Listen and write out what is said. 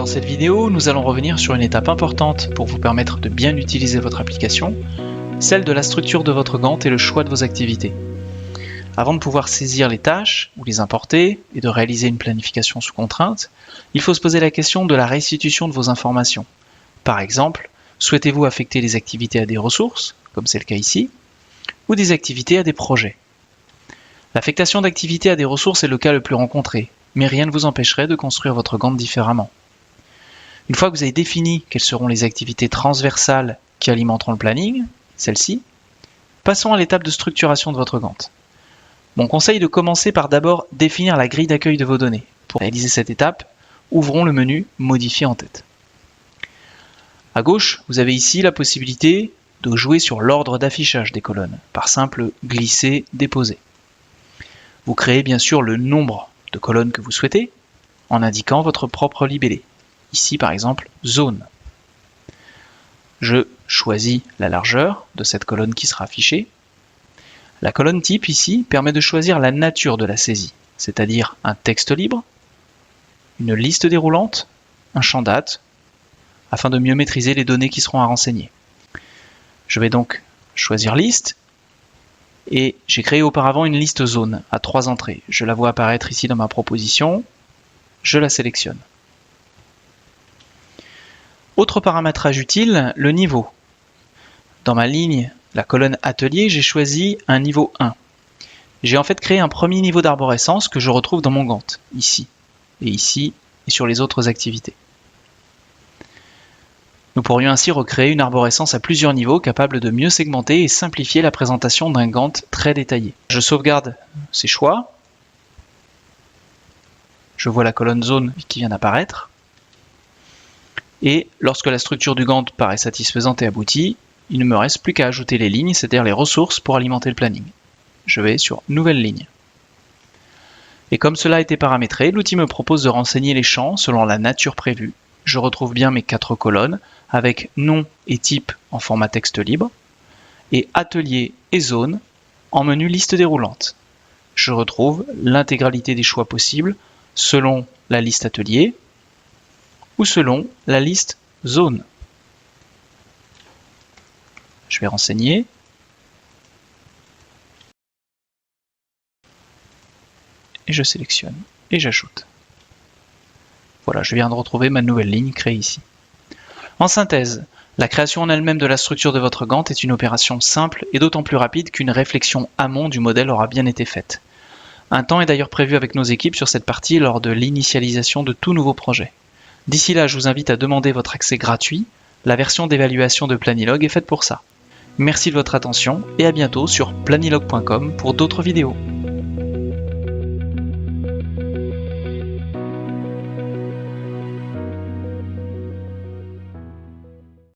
cette vidéo, nous allons revenir sur une étape importante pour vous permettre de bien utiliser votre application, celle de la structure de votre Gantt et le choix de vos activités. Avant de pouvoir saisir les tâches ou les importer et de réaliser une planification sous contrainte, il faut se poser la question de la restitution de vos informations. Par exemple, souhaitez-vous affecter les activités à des ressources, comme c'est le cas ici, ou des activités à des projets. L'affectation d'activités à des ressources est le cas le plus rencontré, mais rien ne vous empêcherait de construire votre Gantt différemment. Une fois que vous avez défini quelles seront les activités transversales qui alimenteront le planning, celles-ci, passons à l'étape de structuration de votre Gantt. Mon conseil est de commencer par d'abord définir la grille d'accueil de vos données. Pour réaliser cette étape, ouvrons le menu « Modifier en tête ». À gauche, vous avez ici la possibilité de jouer sur l'ordre d'affichage des colonnes, par simple glisser-déposer. Vous créez bien sûr le nombre de colonnes que vous souhaitez, en indiquant votre propre libellé. Ici par exemple, zone. Je choisis la largeur de cette colonne qui sera affichée. La colonne type ici permet de choisir la nature de la saisie, c'est-à-dire un texte libre, une liste déroulante, un champ date, afin de mieux maîtriser les données qui seront à renseigner. Je vais donc choisir liste, et j'ai créé auparavant une liste zone à 3 entrées. Je la vois apparaître ici dans ma proposition, je la sélectionne. Autre paramétrage utile, le niveau. Dans ma ligne, la colonne atelier, j'ai choisi un niveau 1. J'ai en fait créé un premier niveau d'arborescence que je retrouve dans mon Gantt, ici et sur les autres activités. Nous pourrions ainsi recréer une arborescence à plusieurs niveaux capable de mieux segmenter et simplifier la présentation d'un Gantt très détaillé. Je sauvegarde ces choix. Je vois la colonne zone qui vient d'apparaître. Et lorsque la structure du Gantt paraît satisfaisante et aboutie, il ne me reste plus qu'à ajouter les lignes, c'est-à-dire les ressources pour alimenter le planning. Je vais sur Nouvelle ligne. Et comme cela a été paramétré, l'outil me propose de renseigner les champs selon la nature prévue. Je retrouve bien mes 4 colonnes avec nom et type en format texte libre et atelier et zone en menu liste déroulante. Je retrouve l'intégralité des choix possibles selon la liste atelier ou selon la liste zone. Je vais renseigner. Et je sélectionne et j'ajoute. Voilà, je viens de retrouver ma nouvelle ligne créée ici. En synthèse, la création en elle-même de la structure de votre Gantt est une opération simple et d'autant plus rapide qu'une réflexion amont du modèle aura bien été faite. Un temps est d'ailleurs prévu avec nos équipes sur cette partie lors de l'initialisation de tout nouveau projet. D'ici là, je vous invite à demander votre accès gratuit. La version d'évaluation de Planilog est faite pour ça. Merci de votre attention et à bientôt sur planilog.com pour d'autres vidéos.